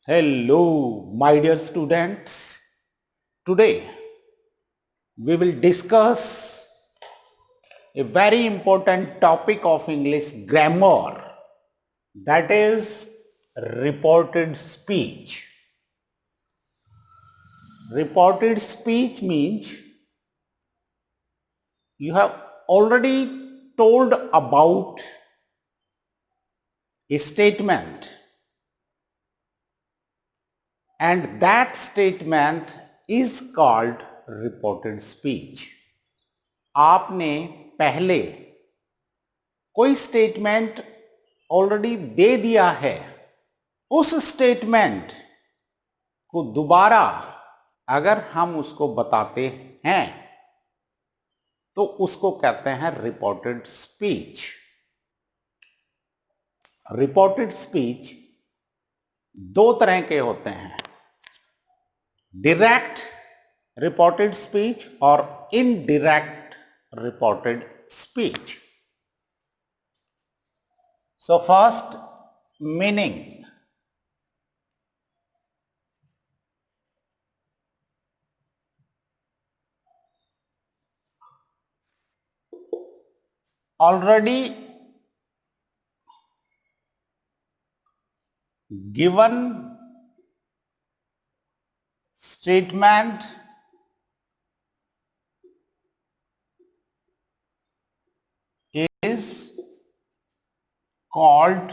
Hello, my dear students. Today we will discuss a very important topic of English grammar, that is reported speech. Reported speech means you have already told about a statement, and that statement is called reported speech. आपने पहले कोई statement already दे दिया है, उस statement को दोबारा अगर हम उसको बताते हैं तो उसको कहते हैं रिपोर्टेड स्पीच। रिपोर्टेड स्पीच दो तरह के होते हैं, डायरेक्ट रिपोर्टेड स्पीच और indirect reported speech. So first, meaning. Already given statement is called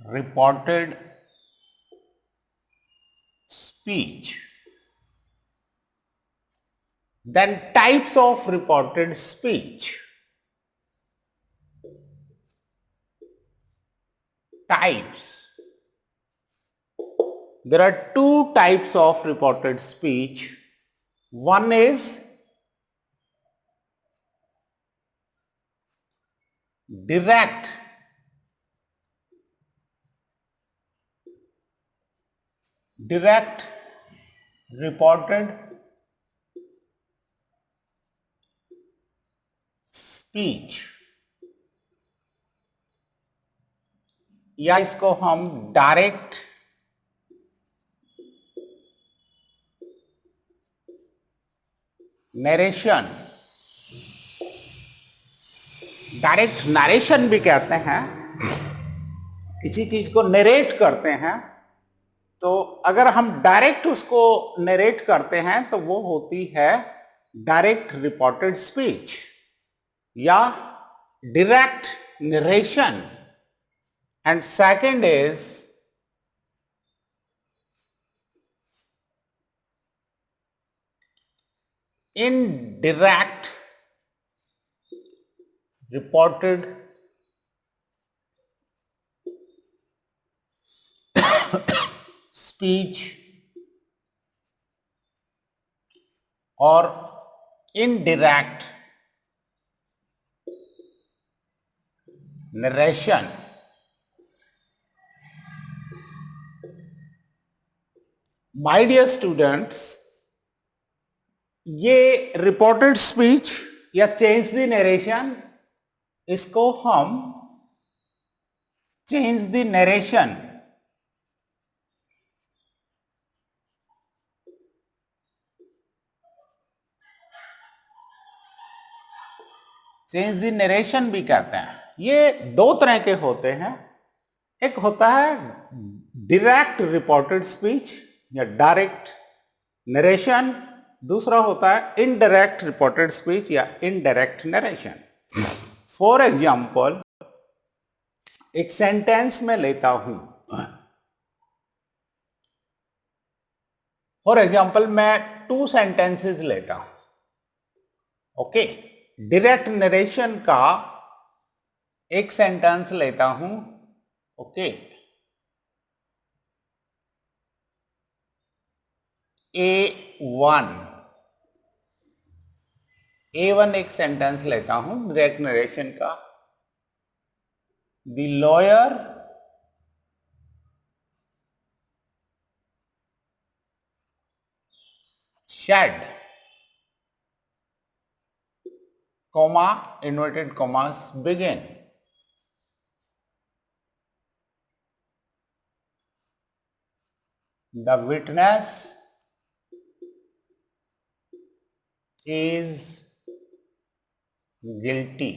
reported speech. Then types of reported speech. Types. There are two types of reported speech. One is direct reported speech, या इसको हम direct narration, direct narration भी कहते हैं। किसी चीज को narrate करते हैं, तो अगर हम डायरेक्ट उसको नरेट करते हैं तो वो होती है डायरेक्ट रिपोर्टेड स्पीच या direct narration. And second is indirect reported speech or indirect narration। My dear students, ये रिपोर्टेड स्पीच या चेंज द नरेशन, इसको हम चेंज द नरेशन भी कहते हैं। ये दो तरह के होते हैं, एक होता है डायरेक्ट रिपोर्टेड स्पीच या डायरेक्ट नरेशन, दूसरा होता है इनडायरेक्ट रिपोर्टेड स्पीच या इनडायरेक्ट नरेशन। फॉर एग्जाम्पल, एक सेंटेंस में लेता हूं, फॉर एग्जाम्पल मैं 2 सेंटेंसेस लेता हूं, ओके। डायरेक्ट नरेशन का एक सेंटेंस लेता हूं, ओके। A1 एक सेंटेंस लेता हूं डायरेक्ट नरेशन का। The lawyer shed, comma, inverted commas, begin। The witness is guilty,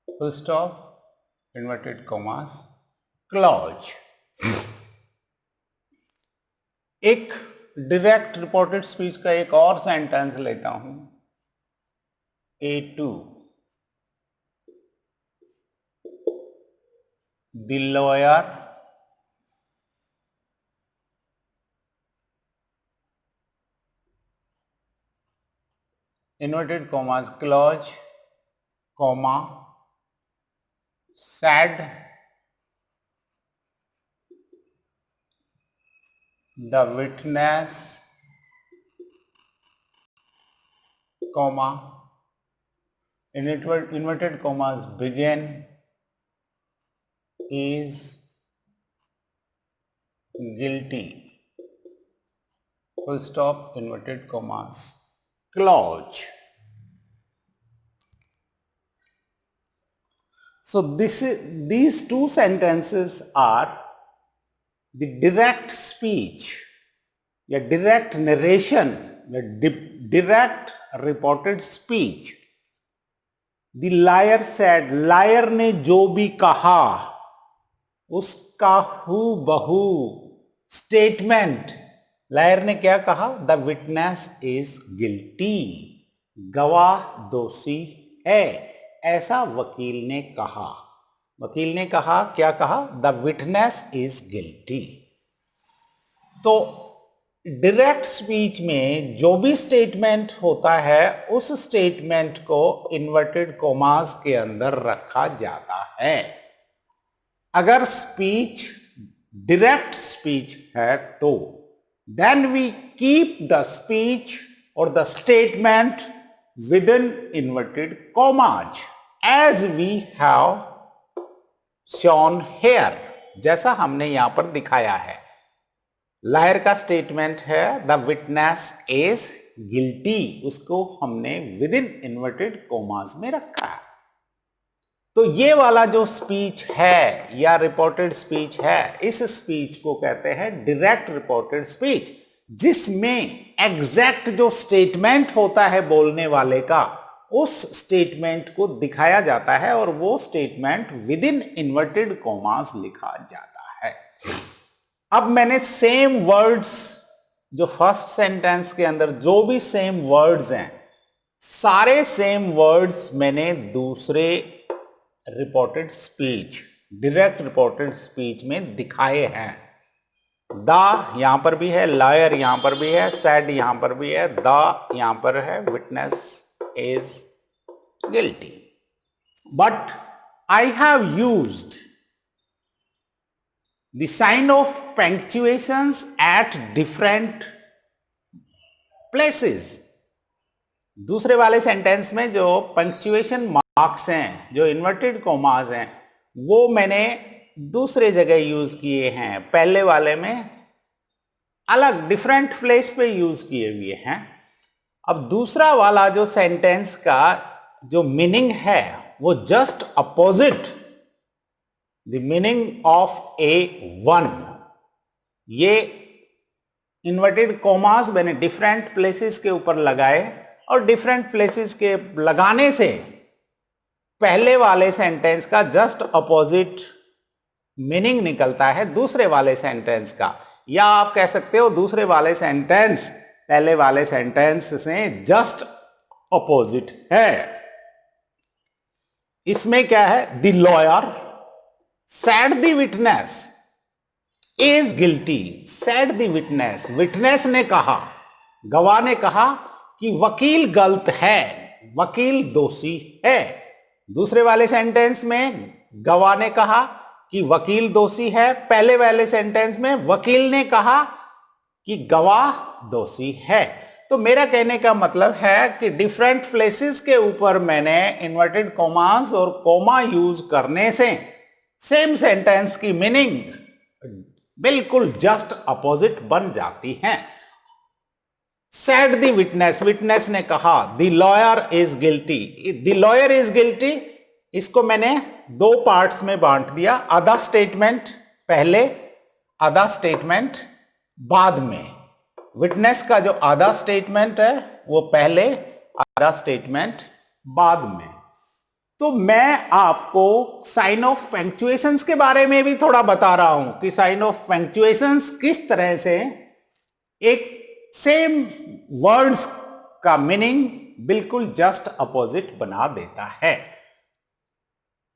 full stop, inverted commas, clause. एक डायरेक्ट रिपोर्टेड स्पीच का एक और सेंटेंस लेता हूं। A2, the lawyer inverted commas clause comma said the witness comma inverted commas begin is guilty, full stop, inverted commas, clause. So these two sentences are the direct speech या direct narration या direct reported speech. The liar said, liar ने जो भी कहा उसका हूबहू statement, lawyer ने क्या कहा? द विटनेस इज गिल्टी, गवाह दोषी है, ऐसा वकील ने कहा। वकील ने कहा, क्या कहा? The witness is guilty. तो डायरेक्ट स्पीच में जो भी स्टेटमेंट होता है उस स्टेटमेंट को इन्वर्टेड कॉमास के अंदर रखा जाता है। अगर स्पीच डायरेक्ट स्पीच है तो then we keep the speech और the statement within inverted commas as we have shown here, जैसा हमने यहां पर दिखाया है। लायर का स्टेटमेंट है द विटनेस इज गिल्टी, उसको हमने विद इन इन्वर्टेड कॉमास में रखा है। तो ये वाला जो स्पीच है या रिपोर्टेड स्पीच है, इस स्पीच को कहते हैं डायरेक्ट रिपोर्टेड स्पीच, जिसमें एग्जैक्ट जो स्टेटमेंट होता है बोलने वाले का, उस स्टेटमेंट को दिखाया जाता है और वो statement within inverted commas लिखा जाता है। अब मैंने सेम वर्ड्स, जो फर्स्ट सेंटेंस के अंदर जो भी सेम वर्ड्स हैं, सारे सेम वर्ड्स मैंने दूसरे reported speech, direct reported speech में दिखाए हैं। द यहां पर भी है, लायर यहां पर भी है, सेड यहां पर भी है, द यहां पर है, witness is guilty. But I have used the sign of punctuations at different places। दूसरे वाले सेंटेंस में जो पंक्चुएशन मार्क्स हैं, जो इन्वर्टेड कॉमास हैं, वो मैंने दूसरे जगह यूज किए हैं। पहले वाले में अलग डिफरेंट प्लेस पे यूज किए हुए हैं। अब दूसरा वाला जो सेंटेंस का जो मीनिंग है वो just opposite the meaning of A1। ये इन्वर्टेड कॉमास मैंने डिफरेंट प्लेसेस के ऊपर लगाए और डिफरेंट प्लेसेस के लगाने से पहले वाले सेंटेंस का जस्ट अपोजिट मीनिंग निकलता है दूसरे वाले सेंटेंस का, या आप कह सकते हो दूसरे वाले सेंटेंस पहले वाले सेंटेंस से जस्ट अपोजिट है। इसमें क्या है? The lawyer said the witness is guilty, said the witness, witness ने कहा, गवाह ने कहा कि वकील गलत है, वकील दोषी है। दूसरे वाले सेंटेंस में गवाह ने कहा कि वकील दोषी है, पहले वाले सेंटेंस में वकील ने कहा कि गवाह दोषी है। तो मेरा कहने का मतलब है कि डिफरेंट प्लेसेस के ऊपर मैंने इन्वर्टेड कॉमास और कॉमा यूज करने से सेम सेंटेंस की मीनिंग बिल्कुल जस्ट अपोजिट बन जाती है। सेड द विटनेस, विटनेस ने कहा the lawyer is guilty, the lawyer is guilty, इसको मैंने दो पार्ट्स में बांट दिया, आधा स्टेटमेंट पहले, आधा स्टेटमेंट बाद में। विटनेस का जो आधा स्टेटमेंट है वो पहले, आधा स्टेटमेंट बाद में। तो मैं आपको साइन ऑफ पंक्चुएशंस के बारे में भी थोड़ा बता रहा हूं कि साइन ऑफ पंक्चुएशंस किस तरह से एक सेम वर्ड्स का मीनिंग बिल्कुल जस्ट अपोजिट बना देता है।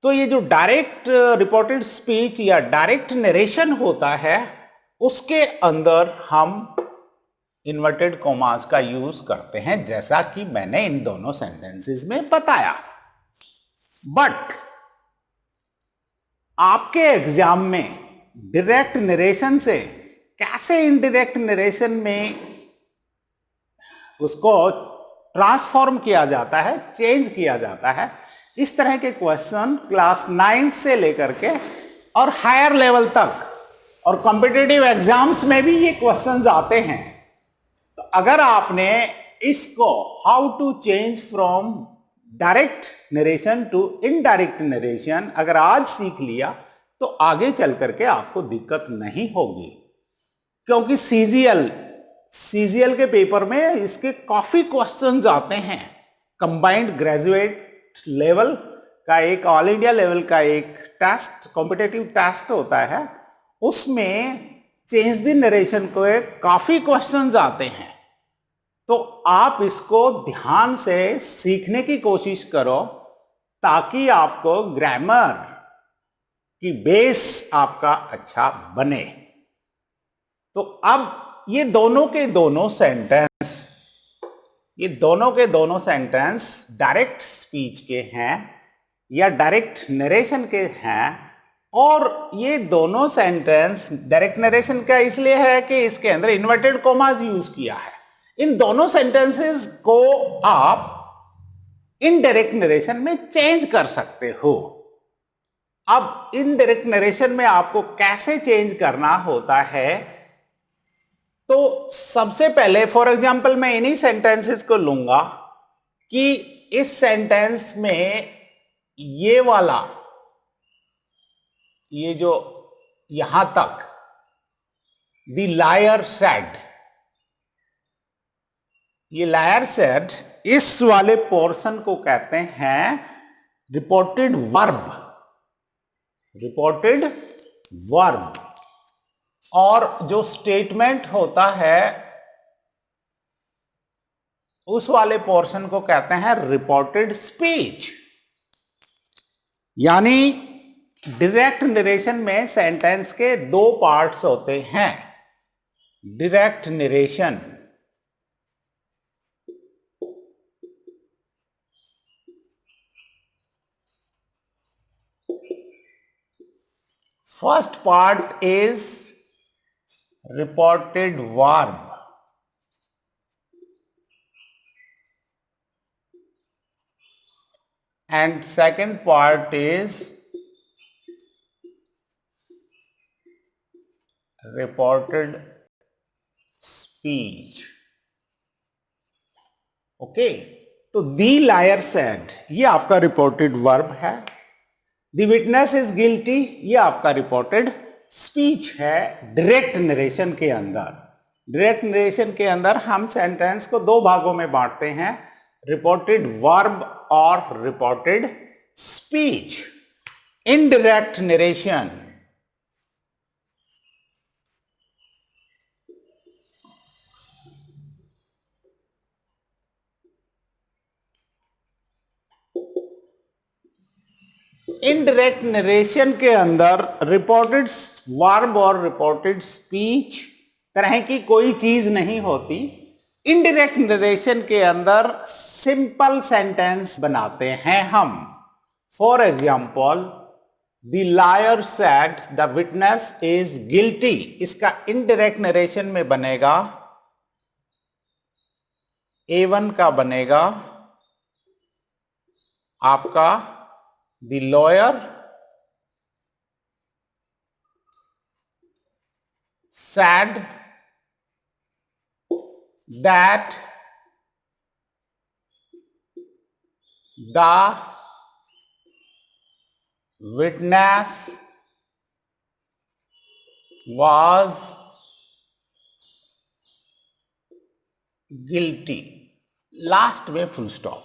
तो ये जो डायरेक्ट रिपोर्टेड स्पीच या डायरेक्ट नरेशन होता है, उसके अंदर हम इन्वर्टेड कॉमास का यूज करते हैं, जैसा कि मैंने इन दोनों सेंटेंसेस में बताया। बट आपके एग्जाम में डायरेक्ट नरेशन से कैसे इनडायरेक्ट नरेशन में उसको ट्रांसफॉर्म किया जाता है, चेंज किया जाता है, इस तरह के क्वेश्चन क्लास 9 से लेकर के और हायर लेवल तक और कॉम्पिटिटिव एग्जाम्स में भी ये क्वेश्चंस आते हैं। तो अगर आपने इसको how to change from direct narration to indirect narration अगर आज सीख लिया तो आगे चल करके आपको दिक्कत नहीं होगी, क्योंकि सीजीएल के पेपर में इसके काफी क्वेश्चंस आते हैं। कंबाइंड ग्रेजुएट लेवल का एक, ऑल इंडिया लेवल का एक टेस्ट, कॉम्पिटिटिव टेस्ट होता है, उसमें चेंज द नरेशन को काफी क्वेश्चंस आते हैं। तो आप इसको ध्यान से सीखने की कोशिश करो ताकि आपको ग्रामर की बेस आपका अच्छा बने। तो अब ये दोनों के दोनों सेंटेंस डायरेक्ट स्पीच के हैं या डायरेक्ट नरेशन के हैं, और ये दोनों सेंटेंस डायरेक्ट नरेशन का इसलिए है कि इसके अंदर इन्वर्टेड कॉमास यूज किया है। इन दोनों सेंटेंसेस को आप इनडायरेक्ट नरेशन में चेंज कर सकते हो। अब इनडायरेक्ट नरेशन में आपको कैसे चेंज करना होता है, तो सबसे पहले फॉर एग्जांपल मैं इन्हीं सेंटेंसेस को लूंगा कि इस सेंटेंस में ये वाला, ये जो यहां तक द लायर सेड, ये लायर सेड, इस वाले पोर्शन को कहते हैं रिपोर्टेड वर्ब। Reported verb. और जो स्टेटमेंट होता है उस वाले पोर्शन को कहते हैं रिपोर्टेड स्पीच। यानी डायरेक्ट नरेशन में सेंटेंस के दो पार्ट्स होते हैं। Direct narration, first part is reported verb, and second part is reported speech. Okay, तो दी लायर सेड ये आपका रिपोर्टेड वर्ब है, द विटनेस इज गिल्टी ये आपका रिपोर्टेड स्पीच है डायरेक्ट नरेशन के अंदर। डायरेक्ट नरेशन के अंदर हम सेंटेंस को दो भागों में बांटते हैं, रिपोर्टेड वर्ब और reported speech. Indirect narration, indirect narration के अंदर रिपोर्टेड वर्ब और रिपोर्टेड स्पीच तरह की कोई चीज नहीं होती। इनडायरेक्ट नरेशन के अंदर सिंपल सेंटेंस बनाते हैं हम। For example, the liar said the witness is guilty, इसका इनडायरेक्ट नरेशन में बनेगा A1 का बनेगा आपका the lawyer said that the witness was guilty, last में full stop.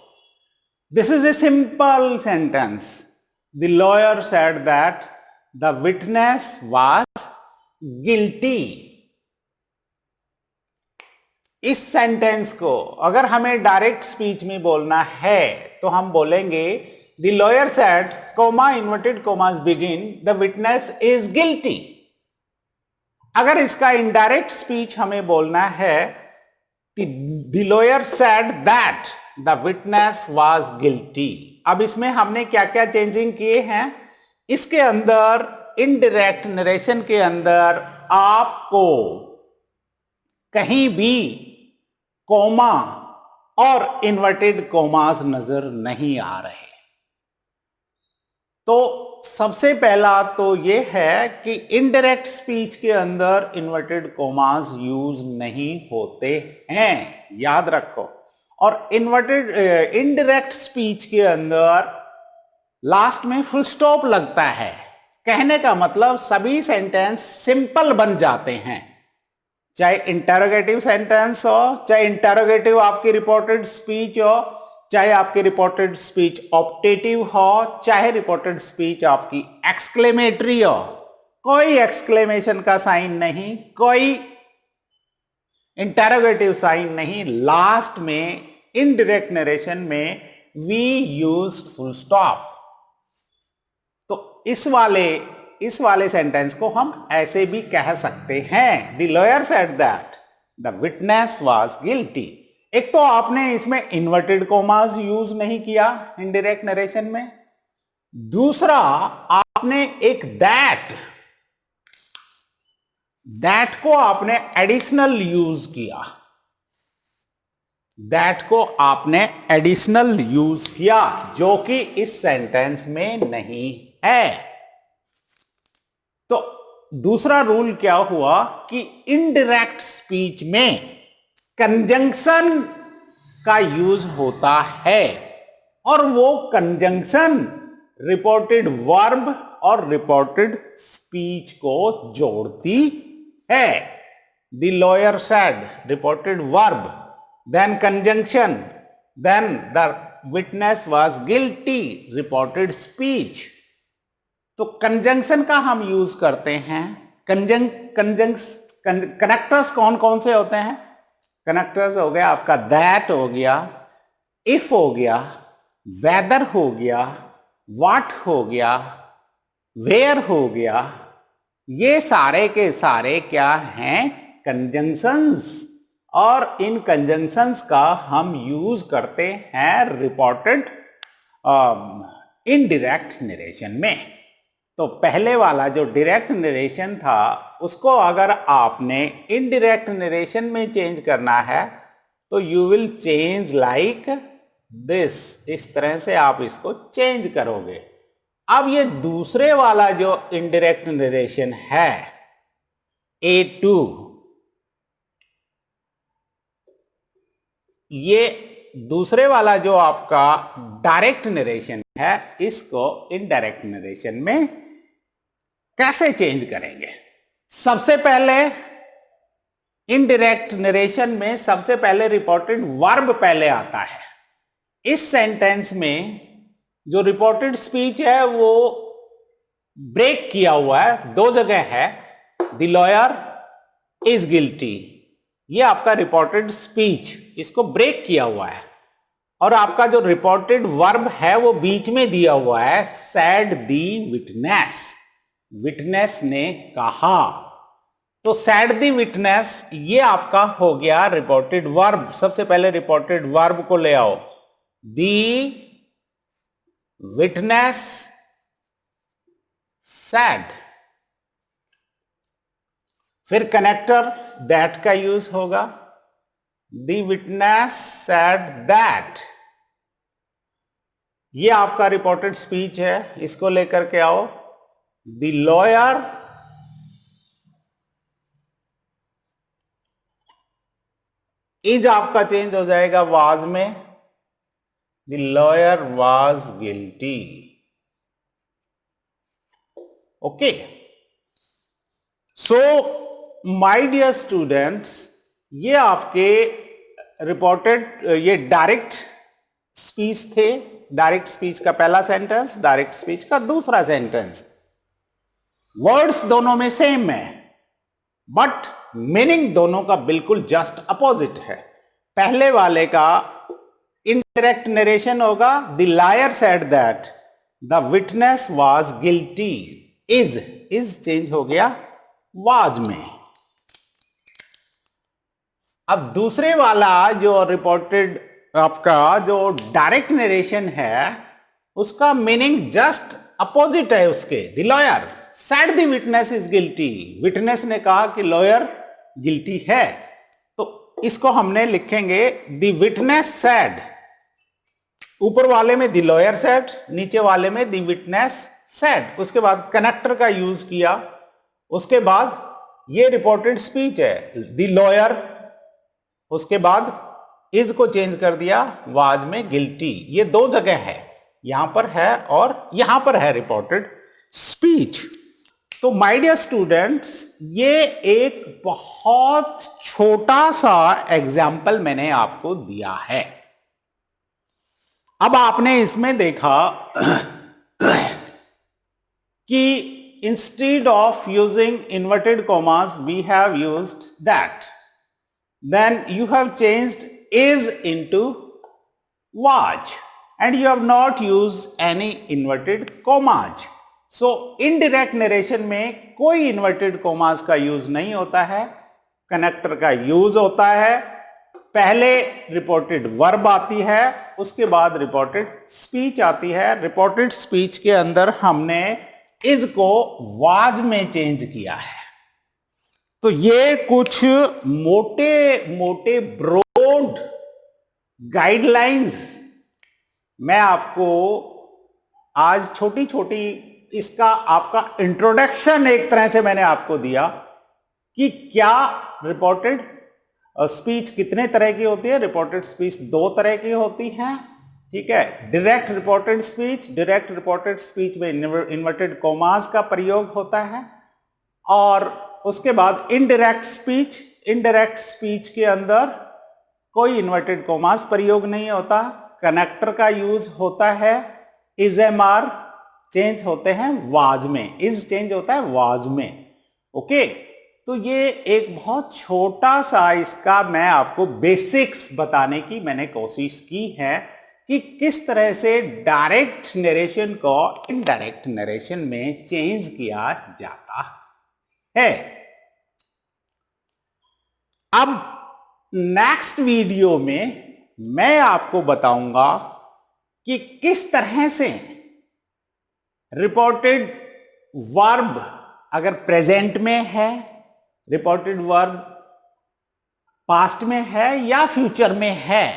This is a simple sentence. The lawyer said that the witness was guilty. इस sentence को अगर हमें डायरेक्ट स्पीच में बोलना है तो हम बोलेंगे The lawyer said, comma, inverted commas begin, the witness is guilty. अगर इसका इनडायरेक्ट स्पीच हमें बोलना है The lawyer said that the witness was guilty. अब इसमें हमने क्या क्या चेंजिंग किए हैं. इसके अंदर इनडायरेक्ट नरेशन के अंदर आपको कहीं भी कोमा और इन्वर्टेड कोमास नजर नहीं आ रहे. तो सबसे पहला तो यह है कि इनडायरेक्ट स्पीच के अंदर इन्वर्टेड कोमास यूज नहीं होते हैं, याद रखो. और इनडायरेक्ट स्पीच के अंदर लास्ट में फुल स्टॉप लगता है. कहने का मतलब सभी सेंटेंस सिंपल बन जाते हैं, चाहे इंटरोगेटिव सेंटेंस हो, चाहे इंटरोगेटिव आपकी रिपोर्टेड स्पीच हो, चाहे आपकी रिपोर्टेड स्पीच ऑप्टेटिव हो, चाहे रिपोर्टेड स्पीच आपकी एक्सक्लेमेटरी हो. कोई एक्सक्लेमेशन का साइन नहीं, कोई इंटरोगेटिव साइन नहीं. लास्ट में इनडायरेक्ट नरेशन में वी यूज फुल स्टॉप. तो इस वाले सेंटेंस को हम ऐसे भी कह सकते हैं. The lawyer said that the witness was guilty. एक तो आपने इसमें इन्वर्टेड कोमास यूज नहीं किया इनडायरेक्ट नरेशन में. दूसरा आपने एक दैट को आपने एडिशनल यूज किया. दैट को आपने एडिशनल यूज किया जो कि इस सेंटेंस में नहीं है. तो दूसरा रूल क्या हुआ कि इनडायरेक्ट स्पीच में कंजंक्शन का यूज होता है और वो कंजंक्शन रिपोर्टेड वर्ब और रिपोर्टेड स्पीच को जोड़ती है. The lawyer said reported verb, then conjunction, then the witness was guilty reported speech. तो कंजंक्शन का हम यूज करते हैं. कनेक्टर्स कौन कौन से होते हैं? कनेक्टर्स हो गया आपका दैट हो गया, इफ हो गया, वेदर हो गया, व्हाट हो गया, वेयर हो गया. ये सारे के सारे क्या हैं? कंजंक्शंस. और इन कंजंक्शंस का हम यूज करते हैं रिपोर्टेड इनडायरेक्ट नरेशन में. तो पहले वाला जो डायरेक्ट नरेशन था उसको अगर आपने इनडायरेक्ट नरेशन में चेंज करना है तो you will change like this. इस तरह से आप इसको चेंज करोगे. अब ये दूसरे वाला जो इनडायरेक्ट नरेशन है A2, ये दूसरे वाला जो आपका डायरेक्ट नरेशन है इसको इनडायरेक्ट नरेशन में कैसे चेंज करेंगे? सबसे पहले इनडायरेक्ट नरेशन में सबसे पहले रिपोर्टेड वर्ब पहले आता है. इस सेंटेंस में जो रिपोर्टेड स्पीच है वो ब्रेक किया हुआ है, दो जगह है. द लॉयर इज गिल्टी, ये आपका रिपोर्टेड स्पीच, इसको ब्रेक किया हुआ है. और आपका जो रिपोर्टेड वर्ब है वो बीच में दिया हुआ है, सेड दी विटनेस, विटनेस ने कहा. तो सेड दी विटनेस ये आपका हो गया रिपोर्टेड वर्ब. सबसे पहले रिपोर्टेड वर्ब को ले आओ. दी विटनेस सेड, फिर कनेक्टर दैट का यूज होगा. दी विटनेस सेड दैट, ये आपका रिपोर्टेड स्पीच है, इसको लेकर के आओ. द लॉयर इज आपका चेंज हो जाएगा वाज में. The lawyer was guilty. Okay, so my dear students, ये आपके रिपोर्टेड, ये डायरेक्ट स्पीच थे। डायरेक्ट स्पीच का पहला सेंटेंस, डायरेक्ट स्पीच का दूसरा सेंटेंस। वर्ड्स दोनों में सेम है, बट मीनिंग दोनों का बिल्कुल जस्ट अपोजिट है। पहले वाले का इनडायरेक्ट नरेशन होगा, the liar said that the witness was guilty. Is change हो गया वाज में। अब दूसरे वाला जो रिपोर्टेड आपका जो डायरेक्ट नरेशन है, उसका मीनिंग जस्ट अपोजिट है उसके। The lawyer said the witness is guilty. Witness ने कहा कि लॉयर गिल्टी है, तो इसको हमने लिखेंगे द विटनेस सेड। ऊपर वाले में द लॉयर सेड, नीचे वाले में द विटनेस सेड। उसके बाद कनेक्टर का यूज किया, उसके बाद ये रिपोर्टेड स्पीच है, द लॉयर, उसके बाद इज को चेंज कर दिया वाज में गिल्टी। ये दो जगह है, यहां पर है और यहां पर है रिपोर्टेड स्पीच। तो माय डियर स्टूडेंट्स, ये एक बहुत छोटा सा एग्जाम्पल मैंने आपको दिया है। अब आपने इसमें देखा कि instead of using inverted commas we have used that, then you have changed is into was and you have not used any inverted commas. So indirect narration में कोई inverted commas का यूज नहीं होता है, कनेक्टर का use होता है। पहले रिपोर्टेड वर्ब आती है, उसके बाद रिपोर्टेड स्पीच आती है। रिपोर्टेड स्पीच के अंदर हमने इज को वाज में चेंज किया है। तो ये कुछ मोटे मोटे ब्रॉड गाइडलाइंस मैं आपको आज छोटी छोटी, इसका आपका इंट्रोडक्शन एक तरह से मैंने आपको दिया कि क्या रिपोर्टेड स्पीच कितने तरह की होती है। रिपोर्टेड स्पीच दो तरह की होती है, ठीक है। Direct reported speech, direct reported speech में इन्वर्टेड कॉमास का प्रयोग होता है। और उसके बाद इनडायरेक्ट स्पीच, इनडायरेक्ट स्पीच के अंदर कोई इन्वर्टेड कॉमास प्रयोग नहीं होता, कनेक्टर का यूज होता है। इज एम आर चेंज होते हैं वाज में, इज चेंज होता है वाज में। ओके, तो ये एक बहुत छोटा सा इसका मैं आपको बेसिक्स बताने की मैंने कोशिश की है कि किस तरह से डायरेक्ट नरेशन को इनडायरेक्ट नरेशन में चेंज किया जाता है। अब नेक्स्ट वीडियो में मैं आपको बताऊंगा कि किस तरह से रिपोर्टेड वर्ब अगर प्रेजेंट में है, रिपोर्टेड वर्ब पास्ट में है या फ्यूचर में है,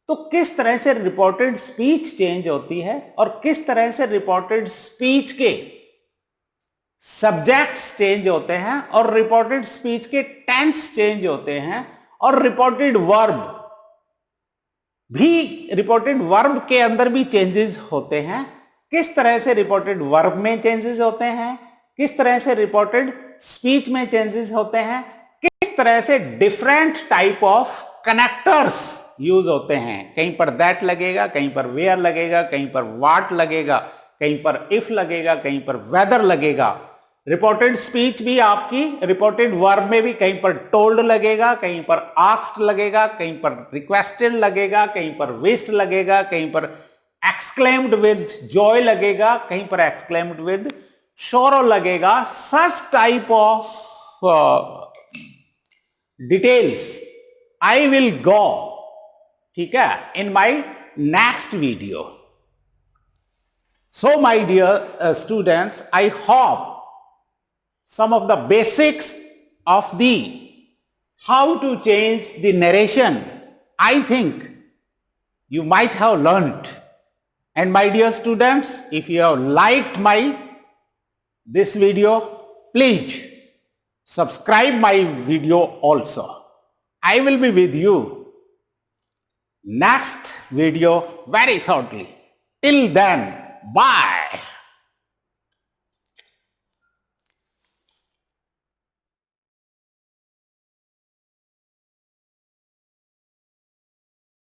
तो किस तरह से रिपोर्टेड स्पीच चेंज होती है और किस तरह से रिपोर्टेड स्पीच के सब्जेक्ट्स चेंज होते हैं और रिपोर्टेड स्पीच के टेंस चेंज होते हैं और रिपोर्टेड वर्ब भी, रिपोर्टेड वर्ब के अंदर भी चेंजेस होते हैं। किस तरह से रिपोर्टेड वर्ब में चेंजेस होते हैं, किस तरह से रिपोर्टेड स्पीच में चेंजेस होते हैं, किस तरह से different type of connectors use होते हैं। कहीं पर दैट लगेगा, कहीं पर वेयर लगेगा, कहीं पर वाट लगेगा, कहीं पर इफ लगेगा, कहीं पर वेदर लगेगा। रिपोर्टेड स्पीच भी आपकी रिपोर्टेड वर्ब में भी कहीं पर टोल्ड लगेगा, कहीं पर आस्क्ड लगेगा, कहीं पर रिक्वेस्टेड लगेगा, कहीं पर विश्ड लगेगा, कहीं पर एक्सक्लेम्ड विद जॉय लगेगा, कहीं पर एक्सक्लेम्ड विद शोरो लगेगा। Such type of details I will go, ठीक है, in my next video. So my dear students, I hope some of the basics of the how to change the narration, I think you might have learned. And my dear students, if you have liked this video, please subscribe my video also. I will be with you next video very shortly. Till then, bye.